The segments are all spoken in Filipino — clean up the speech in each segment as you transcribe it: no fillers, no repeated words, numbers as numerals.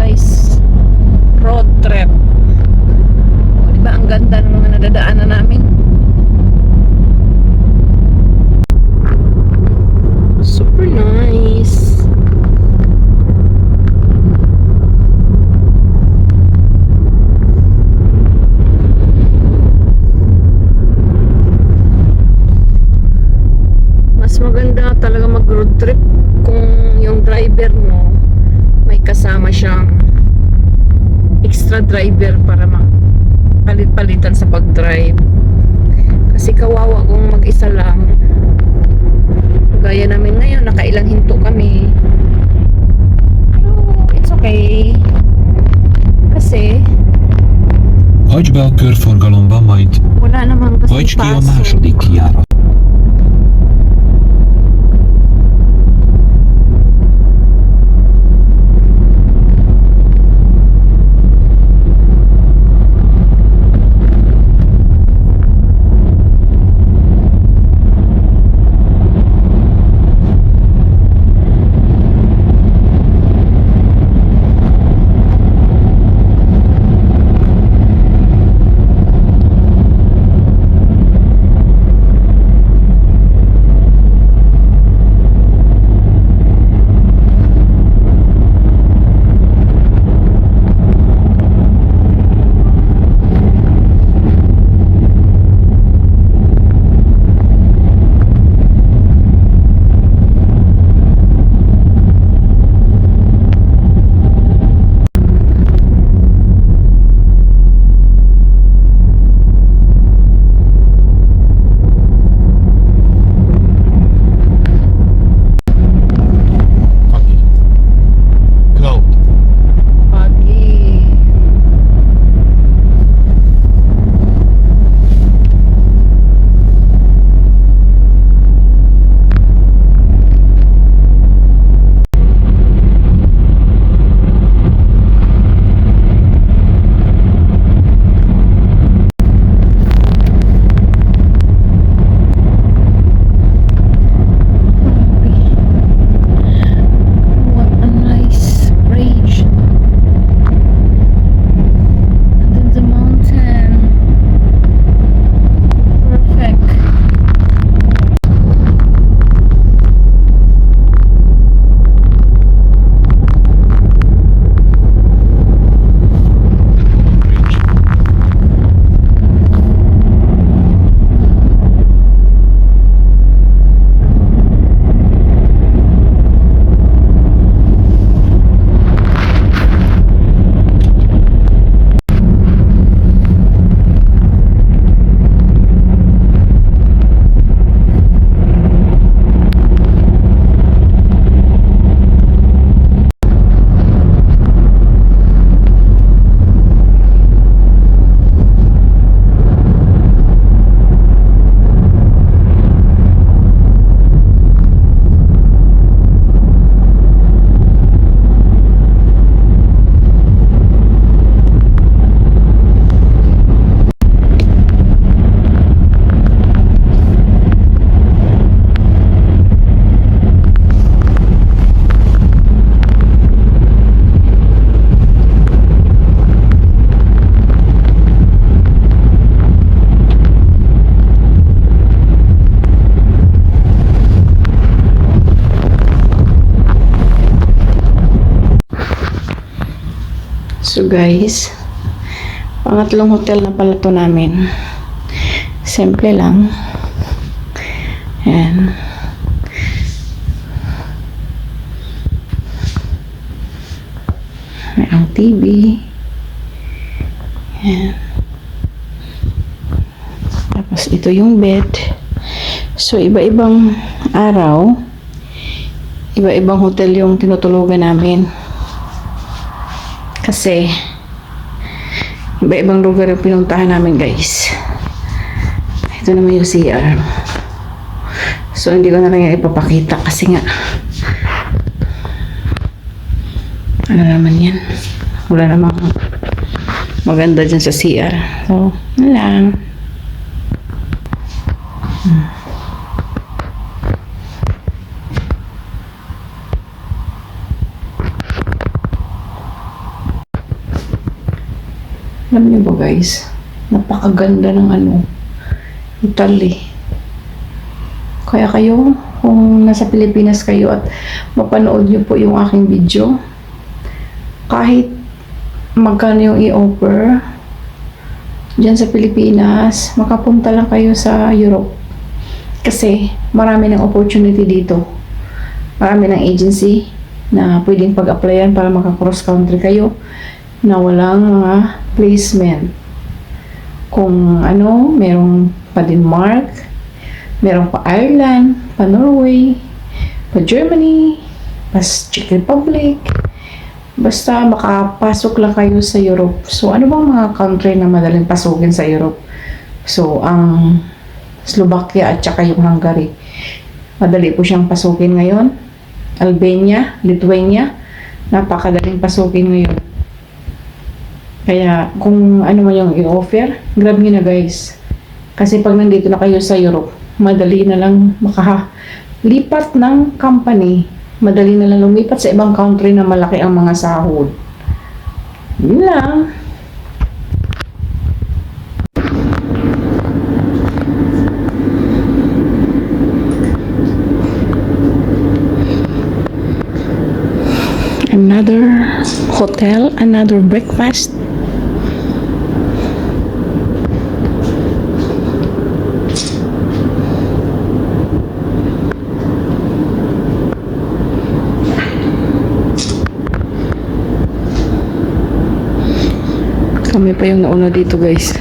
guys, road trip. O, diba ang ganda ng mga nadadaanan namin? Super nice. Mas maganda talaga mag road trip kung yung driver mo may kasama siyang extra driver para palit-palitan sa pag-drive. Kasi kawawa kung mag-isa lang. Gaya namin ngayon, nakailang hinto kami. Pero it's okay. Kasi Hagyj be a körforgalomba, majd wala namang hagyj kasing ki a paso. második kijárat. Go. Pagi. What a nice bridge. And then the mountain. Perfect. So guys, pangatlong hotel na pala to namin. Simple lang. Ayan. Mayroong TV. Ayan. Tapos ito yung bed. So iba-ibang araw, iba-ibang hotel yung tinutulugan namin. Kasi iba-ibang lugar yung pinuntahan namin guys. Ito naman yung CR. So hindi ko na lang yung ipapakita kasi nga ano naman yan, wala namang maganda dyan sa CR. So ano lang. Alam niyo ba guys, napakaganda ng Italy. Kaya kayo, kung nasa Pilipinas kayo at mapanood niyo po yung aking video, kahit magkano yung i-offer dyan sa Pilipinas, makapunta lang kayo sa Europe. Kasi marami ng opportunity dito. Marami ng agency na pwedeng pag-applyan para maka-cross country kayo na walang mga placement. Kung merong pa Denmark, merong pa Ireland, pa Norway, pa Germany, pa Czech Republic. Basta makapasok lang kayo sa Europe. So, ano bang mga country na madaling pasukin sa Europe? So, ang Slovakia at saka yung Hungary. Madali po siyang pasukin ngayon. Albania, Lithuania, napakadaling pasukin ngayon. Kaya, kung ano man yung i-offer, grab nyo na guys. Kasi pag nandito na kayo sa Europe, madali na lang makalipat ng company. Madali na lang lumipat sa ibang country na malaki ang mga sahod. Yun lang. Another hotel, another breakfast. Kami pa yung nauna dito guys.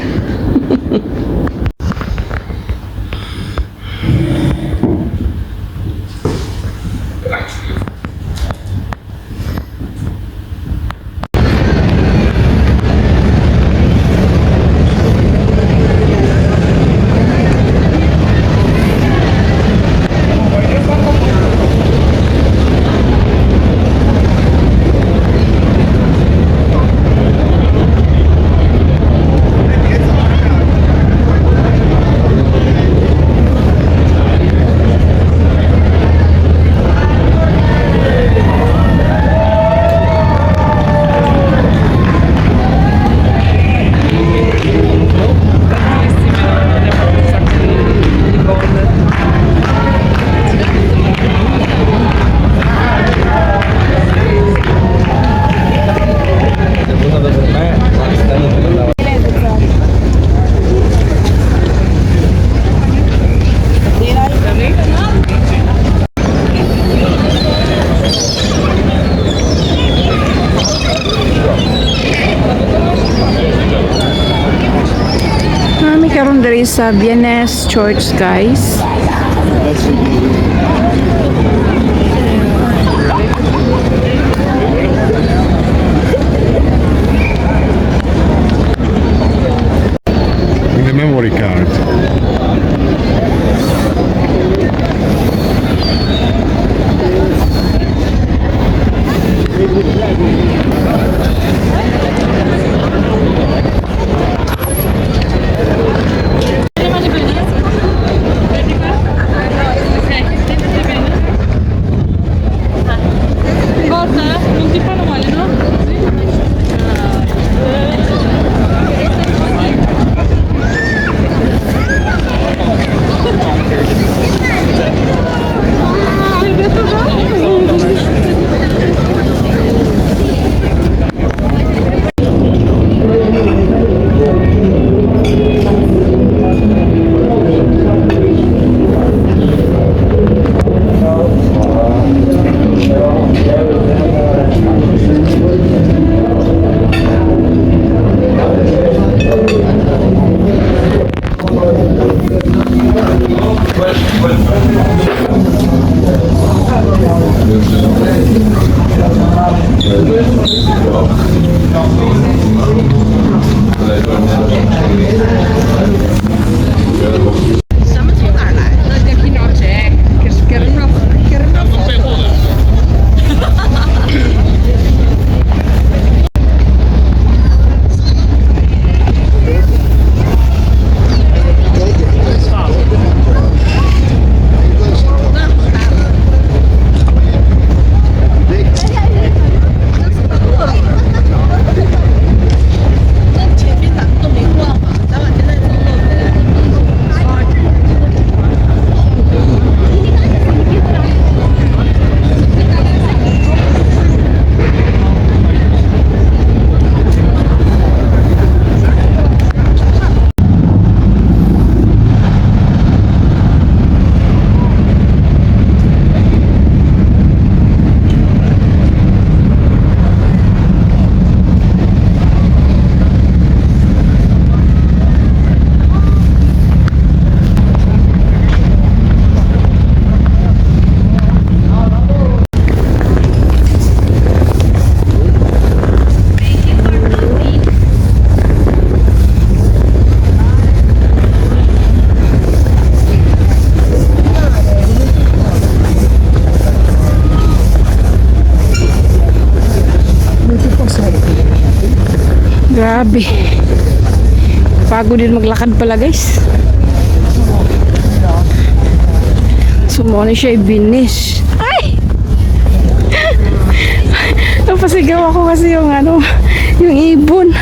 Karon diri sa Viennes Church guys. The memory card. Grabe. Pagod din maglakad pala guys. Sumoni siya ibinis. Ay! Napasigaw ako kasi yung yung ibon.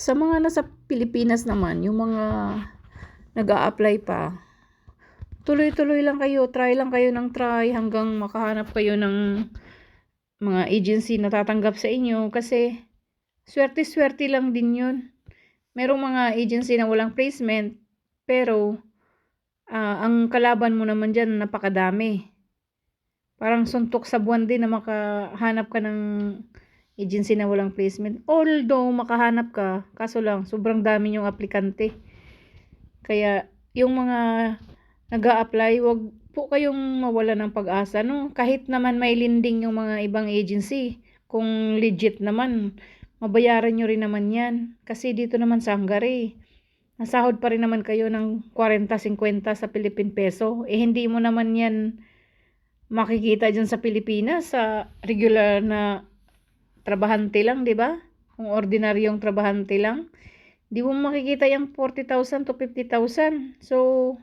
Sa mga nasa Pilipinas naman, yung mga nag-a-apply pa, tuloy-tuloy lang kayo, try lang kayo ng try hanggang makahanap kayo ng mga agency na tatanggap sa inyo kasi swerte-swerte lang din yun. Merong mga agency na walang placement pero ang kalaban mo naman dyan napakadami. Parang suntok sa buwan din na makahanap ka ng agency na walang placement. Although makahanap ka, kaso lang sobrang dami yung aplikante. Kaya yung mga nag-a-apply, wag po kayong mawala ng pag-asa, no? Kahit naman may linding yung mga ibang agency, kung legit naman, mabayaran nyo rin naman yan. Kasi dito naman sa Hungary, nasahod pa rin naman kayo ng 40-50 sa Philippine peso. Eh hindi mo naman yan makikita dyan sa Pilipinas sa regular na trabahante lang, di ba? Kung ordinaryong trabahante lang, di mo makikita yung 40,000 to 50,000. So,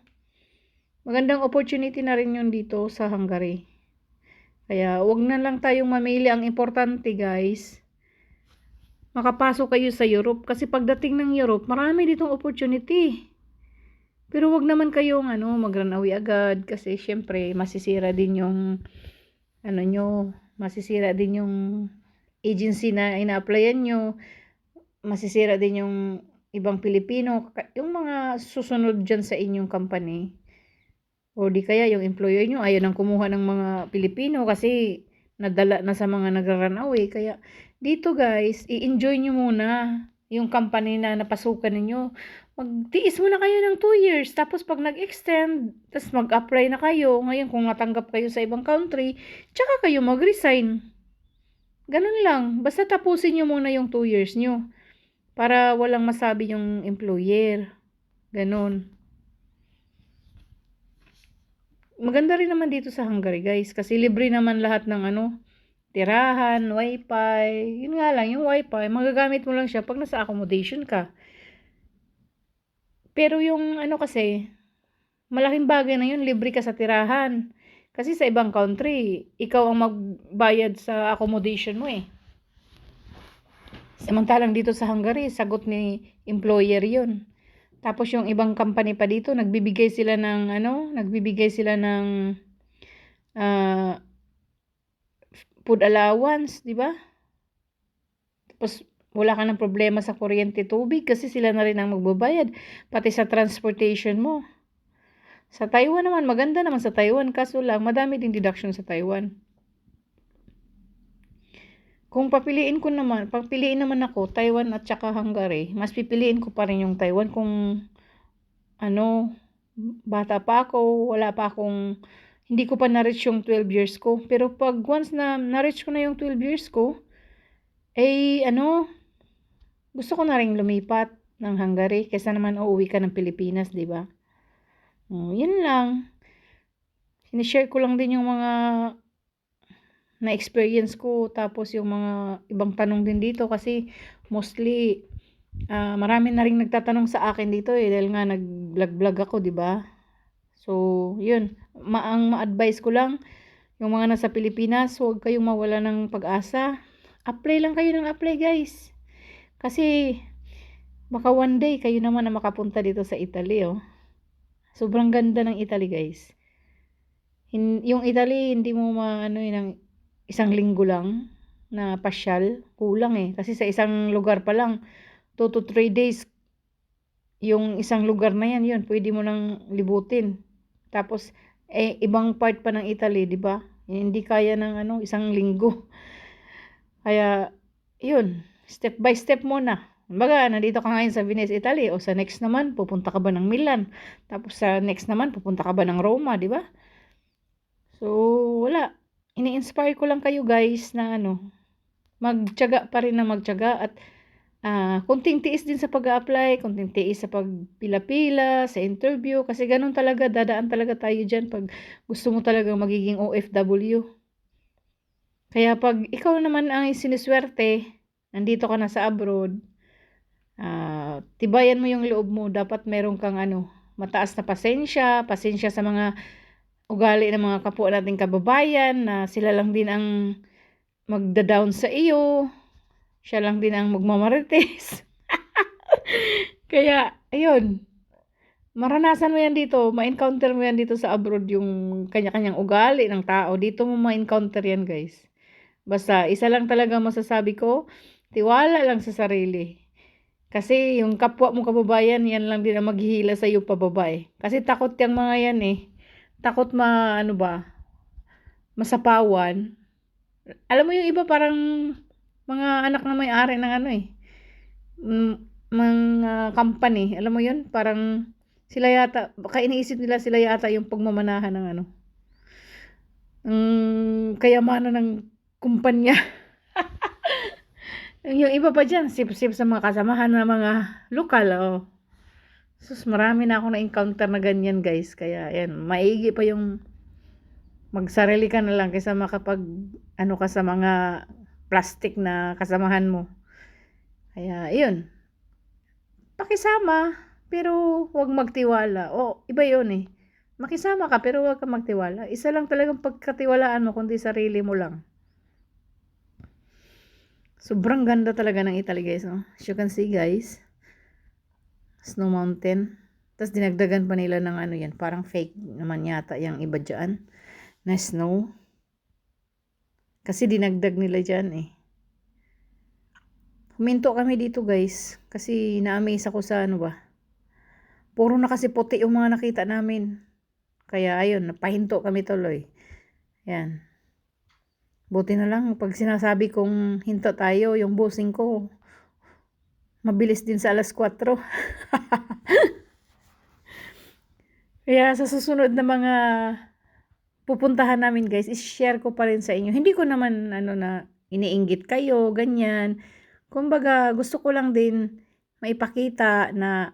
magandang opportunity na rin yun dito sa Hungary. Kaya, wag na lang tayong mamili. Ang importante, guys, makapasok kayo sa Europe. Kasi pagdating ng Europe, marami ditong opportunity. Pero wag naman kayong mag-run away agad kasi syempre masisira din yung masisira din yung agency na ina-applyan nyo, masisira din yung ibang Pilipino, yung mga susunod dyan sa inyong company. O di kaya yung employer nyo ayaw nang kumuha ng mga Pilipino kasi nadala na sa mga nagra-run away. Kaya dito guys, i-enjoy nyo muna yung company na napasukan ninyo. Magtiis muna kayo ng 2 years. Tapos pag nag-extend, tapos mag-apply na kayo. Ngayon kung matanggap kayo sa ibang country, tsaka kayo mag-resign. Ganun lang. Basta tapusin nyo muna yung 2 years nyo. Para walang masabi yung employer. Ganun. Maganda rin naman dito sa Hungary guys. Kasi libre naman lahat ng tirahan, wifi. Yun nga lang, yung wifi, magagamit mo lang siya pag nasa accommodation ka. Pero yung kasi, malaking bagay na yun, libre ka sa tirahan. Kasi sa ibang country, ikaw ang magbayad sa accommodation mo eh. Samantalang dito sa Hungary, sagot ni employer yun. Tapos yung ibang company pa dito, nagbibigay sila ng food allowance, di ba? Tapos wala ka ng problema sa kuryente, tubig kasi sila na rin ang magbabayad pati sa transportation mo. Sa Taiwan naman, maganda naman sa Taiwan, kaso lang madami ding deduction sa Taiwan. Kung papiliin naman ako, Taiwan at saka Hungary, mas pipiliin ko pa rin yung Taiwan kung bata pa ako, hindi ko pa na-reach yung 12 years ko. Pero pag once na na-reach ko na yung 12 years ko, gusto ko na rin lumipat ng Hungary kaysa naman uuwi ka ng Pilipinas, di ba? Yun lang. Sinishare ko lang din yung mga na-experience ko, tapos yung mga ibang tanong din dito kasi mostly marami na rin nagtatanong sa akin dito dahil nga nag-vlog ako, di ba? So, yun. Ang ma-advise ko lang, yung mga nasa Pilipinas, huwag kayong mawala ng pag-asa. Apply lang kayo ng apply, guys. Kasi, baka one day, kayo naman na makapunta dito sa Italy, oh. Sobrang ganda ng Italy, guys. Yung Italy, hindi mo ng isang linggo lang na pasyal. Kulang eh. Kasi sa isang lugar pa lang, 2 to 3 days, yung isang lugar na yan, yun, pwede mo nang libutin. Tapos, ibang part pa ng Italy, di ba? Hindi kaya ng isang linggo. Kaya, yun, step by step muna. Baga, nandito ka ngayon sa Venice, Italy, o sa next naman, pupunta ka ba ng Milan? Tapos sa next naman, pupunta ka ba ng Roma, di ba? So, wala. Ini-inspire ko lang kayo guys na magtiyaga pa rin na magtiyaga at kunting tiis din sa pag-a-apply, kunting tiis sa pagpila-pila, sa interview, kasi ganun talaga, dadaan talaga tayo dyan pag gusto mo talaga magiging OFW. Kaya pag ikaw naman ang siniswerte, nandito ka na sa abroad, tibayan mo yung loob mo, dapat meron kang mataas na pasensya sa mga ugali ng mga kapwa nating kababayan na sila lang din ang magda-down sa iyo. Siya lang din ang magmamarites. Kaya, ayun. Maranasan mo yan dito. Ma-encounter mo yan dito sa abroad yung kanya-kanyang ugali ng tao. Dito mo ma-encounter yan, guys. Basta, isa lang talaga masasabi ko, tiwala lang sa sarili. Kasi yung kapwa mo kababayan, yan lang din ang maghihila sa iyo pababa eh. Kasi takot yung mga yan eh. Takot masapawan. Alam mo yung iba parang mga anak na may-ari ng mga company. Alam mo yun? Parang sila yata, baka iniisip nila sila yata yung pagmamanahan ng kayamanan ng kumpanya. Yung iba pa dyan, sip-sip sa mga kasamahan ng mga lokal. Oh. Sus, marami na ako na-encounter na ganyan guys. Kaya yan, maigi pa yung magsarili ka na lang kaysa makapag ka sa mga plastic na kasamahan mo. Kaya yun, pakisama pero huwag magtiwala. Iba yun eh. Makisama ka pero huwag ka magtiwala. Isa lang talagang pagkatiwalaan mo kundi sarili mo lang. Sobrang ganda talaga ng Italy guys. As you can see guys, Snow Mountain. Tapos dinagdagan pa nila ng ano yan, parang fake naman yata yung iba dyan na snow. Kasi dinagdag nila dyan eh. Huminto kami dito guys, kasi na-amaze ako sa ano ba. Puro na kasi puti yung mga nakita namin. Kaya ayun, napahinto kami tuloy. Yan. Buti na lang, pag sinasabi kong hinto tayo, yung busing ko, mabilis din sa alas 4. Kaya sa susunod na mga pupuntahan namin guys, i-share ko pa rin sa inyo. Hindi ko naman ano na iniinggit kayo, ganyan. Kumbaga, gusto ko lang din maipakita na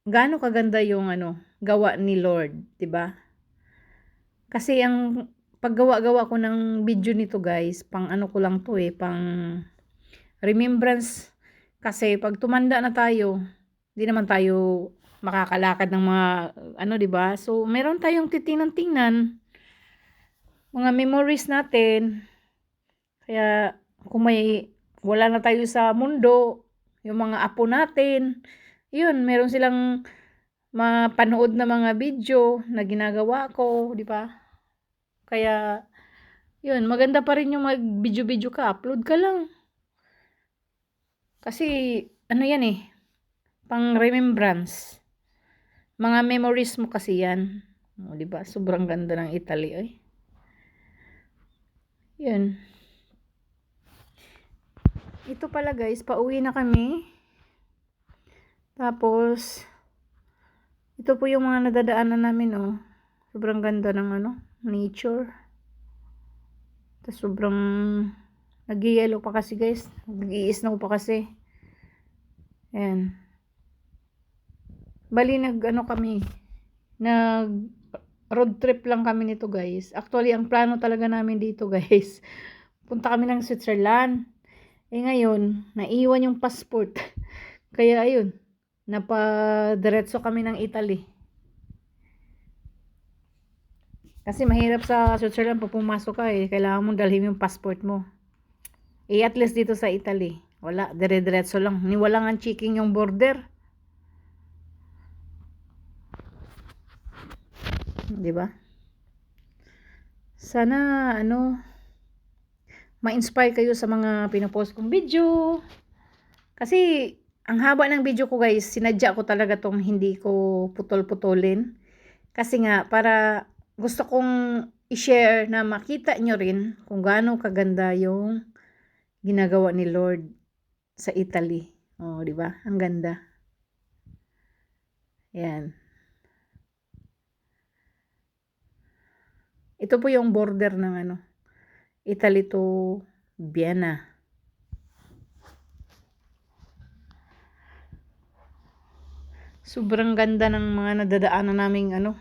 gaano kaganda yung ano, gawa ni Lord, 'di ba? Kasi ang paggawa-gawa ko ng video nito guys, pang ano ko lang to eh, pang remembrance. Kasi pag tumanda na tayo, hindi naman tayo makakalakad ng mga ano, 'di ba? So, meron tayong titingnan-tingnan mga memories natin. Kaya kung may wala na tayo sa mundo, yung mga apo natin, yun, meron silang mapanood na mga video na ginagawa ko, 'di ba? Kaya yun, maganda pa rin yung mag-video-video ka, upload ka lang. Kasi ano yan eh, pang remembrance. Mga memories mo kasi yan. O, 'di ba? Sobrang ganda ng Italy, eh. Yun. Ito pala guys, pauwi na kami. Tapos ito po yung mga nadadaanan namin, oh. Sobrang ganda ng ano, nature. Tapos sobrang nag-yellow pa kasi guys. Nag-i-snow pa kasi. Ayan. Bali nag-ano kami. Nag road trip lang kami nito guys. Actually, ang plano talaga namin dito guys. Punta kami ng Switzerland. Eh ngayon, naiwan yung passport. Kaya ayun, napadiretso kami ng Italy. Kasi mahirap sa Switzerland pag pumasok ka eh. Kailangan mong dalhin yung passport mo. Eh at least dito sa Italy, wala, dire-diretso lang. Ni wala nga checking yung border. 'Di ba? Sana ano ma-inspire kayo sa mga pinopost kong video. Kasi ang haba ng video ko guys, sinadya ko talaga tong hindi ko putol-putulin. Kasi nga para gusto kong i-share na makita nyo rin kung gaano kaganda yung ginagawa ni Lord sa Italy. Oh, 'di ba? Ang ganda. Yan. Ito po yung border ng ano, Italy to Vienna. Sobrang ganda ng mga nadadaanan naming ano.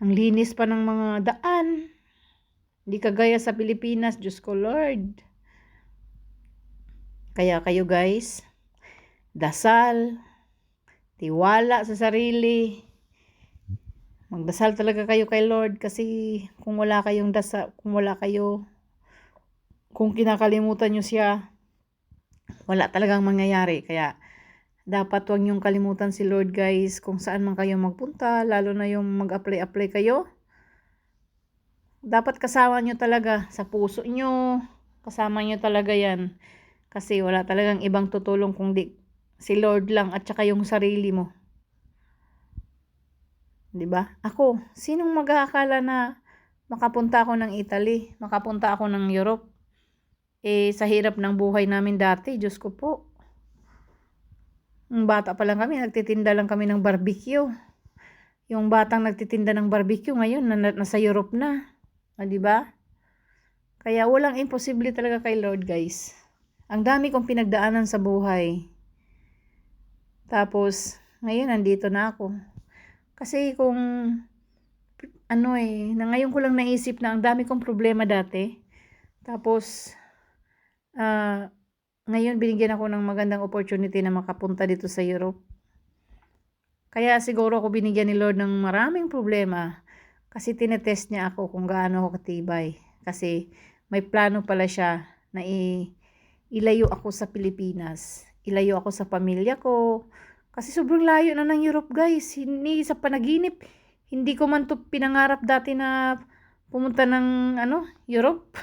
Ang linis pa ng mga daan. Hindi kagaya sa Pilipinas, Diyos ko Lord. Kaya kayo guys, dasal, tiwala sa sarili. Magdasal talaga kayo kay Lord kasi kung wala kayong dasal, kung kinakalimutan nyo siya, wala talagang mangyayari. Kaya dapat huwag niyong kalimutan si Lord guys kung saan man kayo magpunta, lalo na yung mag-apply kayo. Dapat kasama nyo talaga sa puso nyo, kasama nyo talaga yan. Kasi wala talagang ibang tutulong kundi si Lord lang at saka yung sarili mo. 'Di ba? Ako, sinong mag-aakala na makapunta ako ng Italy, makapunta ako ng Europe? Eh, sa hirap ng buhay namin dati, Diyos ko po. Bata pa lang kami, nagtitinda lang kami ng barbecue. Yung batang nagtitinda ng barbecue ngayon, nasa Europe na. Ah, 'di ba? Kaya walang imposible talaga kay Lord, guys. Ang dami kong pinagdaanan sa buhay. Tapos, ngayon nandito na ako. Kasi kung ano eh, na ngayon ko lang naisip na ang dami kong problema dati. Tapos, ngayon binigyan ako ng magandang opportunity na makapunta dito sa Europe. Kaya siguro ako binigyan ni Lord ng maraming problema. Kasi tinetest niya ako kung gaano ako katibay. Kasi may plano pala siya na ilayo ako sa Pilipinas. Ilayo ako sa pamilya ko. Kasi sobrang layo na ng Europe, guys. Hindi sa panaginip. Hindi ko man to pinangarap dati na pumunta ng Europe.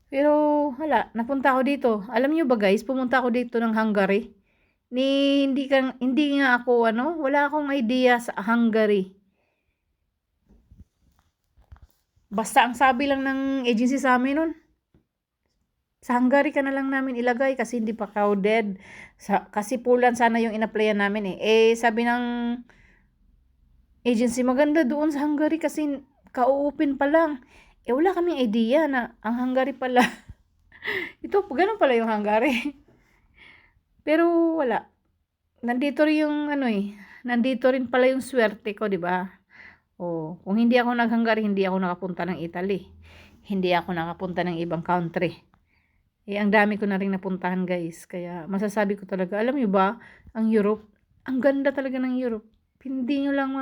Pero wala, napunta ako dito. Alam niyo ba, guys, pumunta ako dito ng Hungary. Hindi nga ako wala akong idea sa Hungary. Basta ang sabi lang ng agency sa amin nun, sa Hungary ka na lang namin ilagay kasi hindi pa crowded. Kasi Poland sana yung in-applyan namin eh. Sabi ng agency, maganda doon sa Hungary kasi ka-open pa lang. Wala kaming idea na ang Hungary pala. Ito, ganun pala yung Hungary. Pero wala. Nandito rin yung nandito rin pala yung swerte ko, di ba? Kung hindi ako nag-Hungary, hindi ako nakapunta ng Italy. Hindi ako nakapunta ng ibang country. Ang dami ko na rin napuntahan, guys. Kaya masasabi ko talaga, alam niyo ba, ang Europe, ang ganda talaga ng Europe. Hindi nyo lang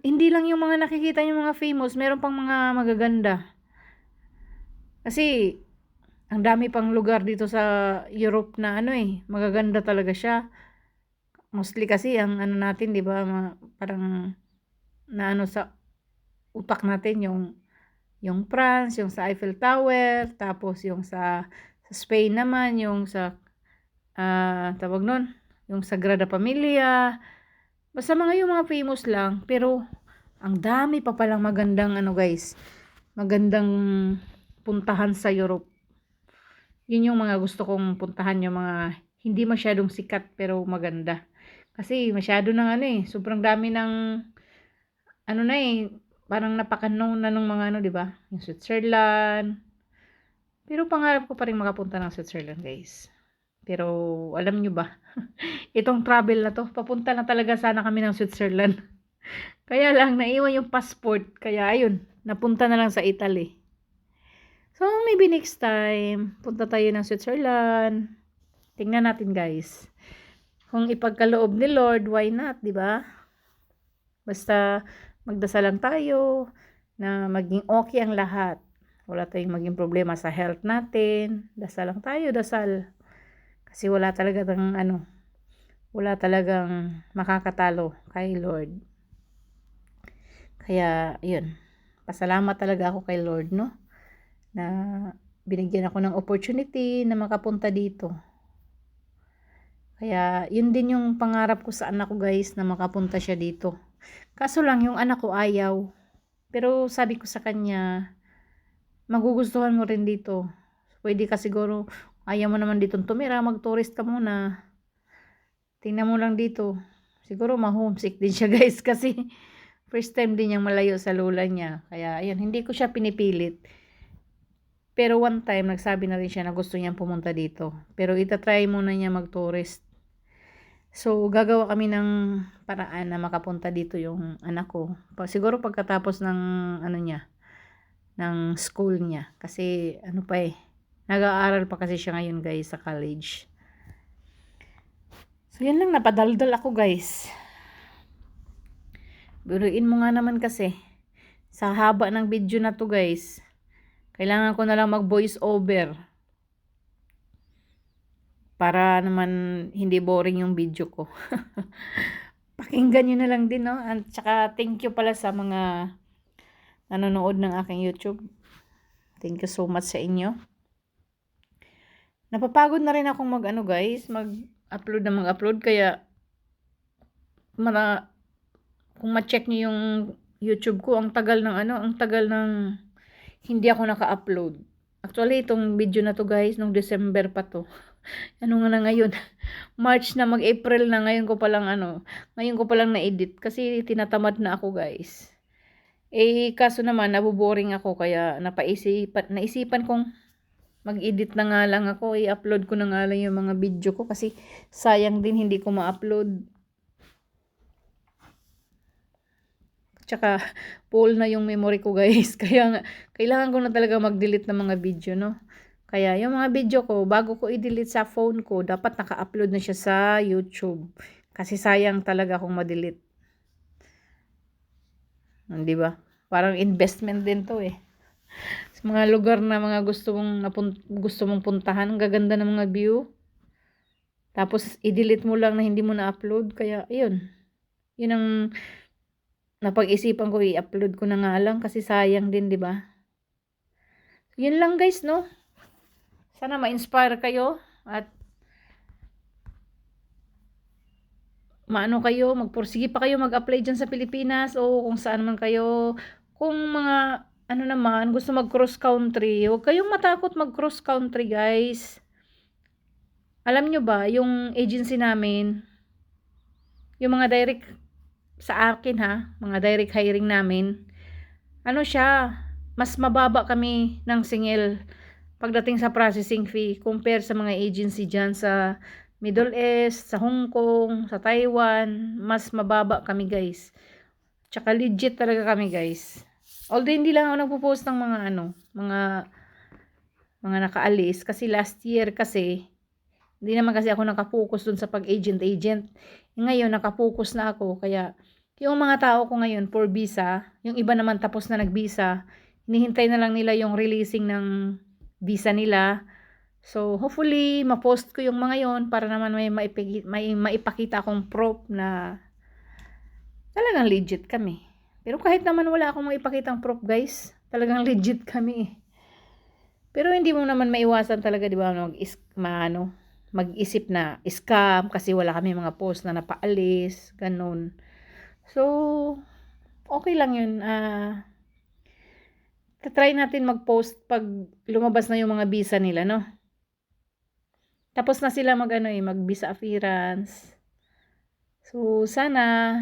hindi lang yung mga nakikita yung mga famous, meron pang mga magaganda. Kasi ang dami pang lugar dito sa Europe na magaganda talaga siya. Mostly kasi ang natin, 'di ba, parang na sa utak natin yung France, yung sa Eiffel Tower, tapos yung sa Spain naman, yung sa tawag nun, yung Sagrada Familia. Basta yung mga famous lang, pero ang dami pa palang magandang guys, magandang puntahan sa Europe. Yun yung mga gusto kong puntahan, yung mga hindi masyadong sikat pero maganda. Kasi masyado nang sobrang dami ng parang napaka-known na ng mga di ba? Yung Switzerland. Pero pangarap ko pa rin makapunta ng Switzerland, guys. Pero alam nyo ba, itong travel na to, papunta na talaga sana kami ng Switzerland. Kaya lang, naiwan yung passport. Kaya ayun, napunta na lang sa Italy. So, maybe next time, punta tayo ng Switzerland. Tingnan natin, guys. Kung ipagkaloob ni Lord, why not, di ba? Basta magdasal lang tayo na maging okay ang lahat. Wala tayong maging problema sa health natin. Dasal lang tayo, dasal. Kasi wala talagang wala talagang makakatalo kay Lord. Kaya, yun. Pasalamat talaga ako kay Lord, no? Na binigyan ako ng opportunity na makapunta dito. Kaya, yun din yung pangarap ko sa anak ko, guys, na makapunta siya dito. Kaso lang, yung anak ko ayaw. Pero sabi ko sa kanya, magugustuhan mo rin dito. Pwede ka siguro, ayaw mo naman dito tumira, mag-tourist ka muna. Tingnan mo lang dito. Siguro ma-homesick din siya, guys, kasi first time din niyang malayo sa lola niya. Kaya, ayun, hindi ko siya pinipilit. Pero one time, nagsabi na rin siya na gusto niyang pumunta dito. Pero itatry muna niya mag-tourist. So, gagawa kami ng paraan na makapunta dito yung anak ko. Siguro pagkatapos ng ng school niya. Kasi, nag-aaral pa kasi siya ngayon, guys, sa college. So, yan lang, napadaldal ako, guys. Biruin mo nga naman kasi, sa haba ng video na to, guys, kailangan ko na lang mag-voice over. Para naman hindi boring yung video ko. Pakinggan nyo na lang din, no? At saka thank you pala sa mga nanonood ng aking YouTube. Thank you so much sa inyo. Napapagod na rin akong guys, mag-upload na mag-upload. Kaya, kung ma-check nyo yung YouTube ko, ang tagal ng hindi ako naka-upload. Actually, itong video na to, guys, nung December pa to. Ano nga na ngayon? March na, mag-April na, ngayon ko palang na-edit kasi tinatamad na ako, guys. Kaso naman naboboring ako kaya naisipan kong mag-edit na nga lang ako, i-upload ko na nga lang yung mga video ko kasi sayang din hindi ko ma-upload. Tsaka full na yung memory ko, guys. Kaya kailangan ko na talaga mag-delete ng mga video, no? Kaya yung mga video ko, bago ko i-delete sa phone ko, dapat naka-upload na siya sa YouTube. Kasi sayang talaga kung ma-delete. Di ba? Parang investment din to eh. Sa mga lugar na mga gusto mong puntahan, ang gaganda ng mga view. Tapos i-delete mo lang na hindi mo na-upload, kaya ayun. Yun ang napag-isipan ko, i-upload ko na nga lang kasi sayang din, 'di ba? Yun lang guys, no? Sana ma-inspire kayo at maano kayo, magpursige pa kayo mag-apply dyan sa Pilipinas o kung saan man kayo. Kung mga ano naman, gusto mag-cross country, huwag kayong matakot mag-cross country, guys. Alam nyo ba, yung agency namin, yung mga direct sa akin ha, mga direct hiring namin, ano siya, mas mababa kami ng singil pagdating sa processing fee compare sa mga agency dyan sa Middle East, sa Hong Kong, sa Taiwan, mas mababa kami guys. Tsaka legit talaga kami guys. Although hindi lang ako nagpo-post ng mga mga nakaalis kasi last year kasi hindi naman kasi ako nakafocus dun sa pag-agent. Ngayon nakafocus na ako kaya yung mga tao ko ngayon for visa, yung iba naman tapos na nag-visa, hinihintay na lang nila yung releasing ng visa nila. So, hopefully, ma-post ko yung mga yon para naman may maipakita akong proof na talagang legit kami. Pero kahit naman wala akong maipakitang proof, guys, talagang legit kami. Pero hindi mo naman maiwasan talaga, di ba, mag-isip na scam kasi wala kami mga post na napaalis, ganun. So, okay lang yun. Try natin mag-post pag lumabas na yung mga visa nila, no? Tapos na sila mag-visa appearance. So, sana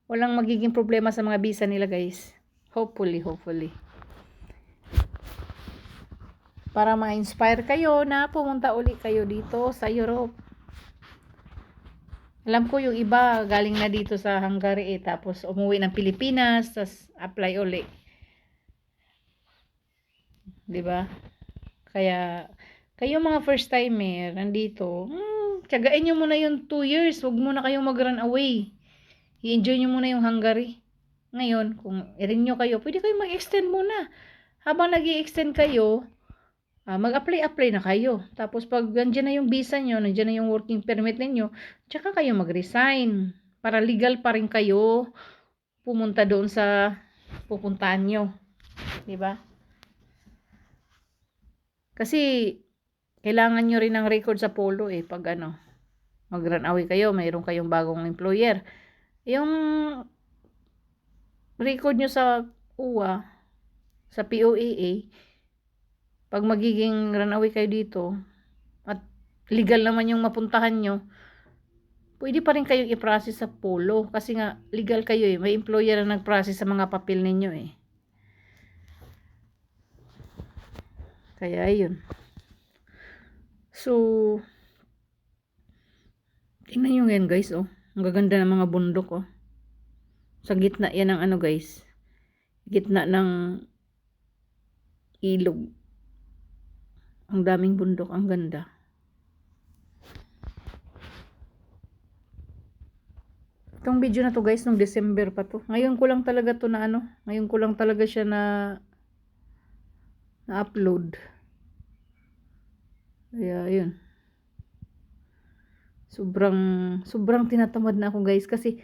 walang magiging problema sa mga visa nila, guys. Hopefully. Para ma-inspire kayo na pumunta uli kayo dito sa Europe. Alam ko yung iba galing na dito sa Hungary tapos umuwi ng Pilipinas, tapos apply uli. 'Di ba? Kaya kayo mga first timer nandito, tiyagain nyo muna yung 2 years, huwag muna kayong mag-run away. I-enjoy nyo muna yung Hungary. Ngayon, kung i-renew kayo, pwede kayo mag-extend muna. Habang nag-i-extend kayo, mag-apply na kayo. Tapos pag nandiyan na yung visa nyo, nandiyan na yung working permit ninyo, tsaka kayo mag-resign. Para legal pa rin kayo pumunta doon sa pupuntahan nyo. Diba? Kasi kailangan nyo rin ng record sa polo pag mag-run away kayo, mayroon kayong bagong employer. Yung record nyo sa UWA, sa POAA, pag magiging runaway kayo dito, at legal naman yung mapuntahan nyo, pwede pa rin kayong i-process sa polo. Kasi nga, legal kayo may employer na nag-process sa mga papel ninyo Kaya, yun. So, tingnan nyo yan guys, Ang gaganda ng mga bundok, Sa gitna yan ng guys. Gitna ng ilog. Ang daming bundok, ang ganda. Itong video na to guys, nung December pa to. Ngayon ko lang talaga to ngayon ko lang talaga siya na-upload. Kaya, yun. Sobrang tinatamad na ako guys kasi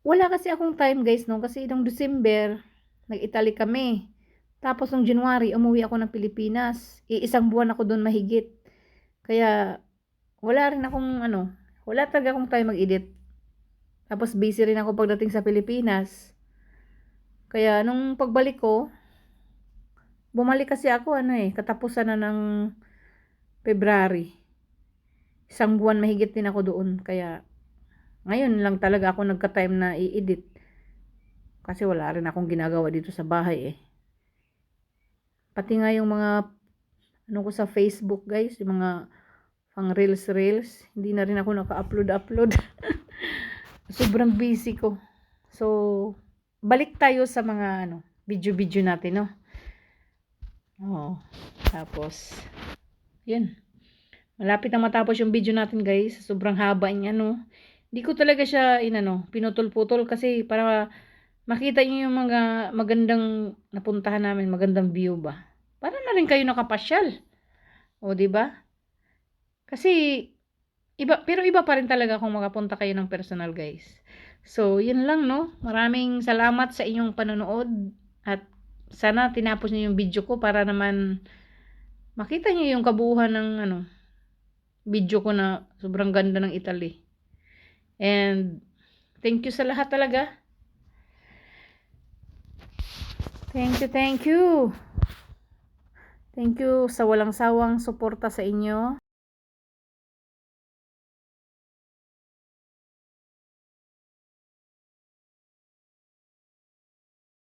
wala kasi akong time guys kasi nung December nag-Italy kami. Tapos nung January umuwi ako ng Pilipinas. Isang buwan ako doon mahigit. Kaya wala rin akong wala talaga akong time mag-edit. Tapos busy rin ako pagdating sa Pilipinas. Kaya nung pagbalik ko, bumalik kasi ako katapusan na ng February. Isang buwan mahigit din ako doon. Kaya ngayon lang talaga ako nagka-time na i-edit. Kasi wala rin akong ginagawa dito sa bahay Pati nga yung mga ko sa Facebook guys, yung mga pang reels, hindi na rin ako naka-upload. Sobrang busy ko. So, balik tayo sa mga video natin, tapos yun. Malapit na matapos yung video natin, guys. Sobrang haba niya, Hindi ko talaga siya pinutol-putol kasi para makita niyo yung mga magandang napuntahan namin, magandang view ba? Para na rin kayo nakapasyal. O, di ba? Kasi pero iba pa rin talaga kung makapunta kayo ng personal, guys. So, yun lang, no? Maraming salamat sa inyong panonood at sana tinapos niyo yung video ko para naman makita niyo yung kabuuan ng video ko na sobrang ganda ng Italy. And thank you sa lahat talaga. Thank you, thank you. Thank you sa walang sawang suporta sa inyo.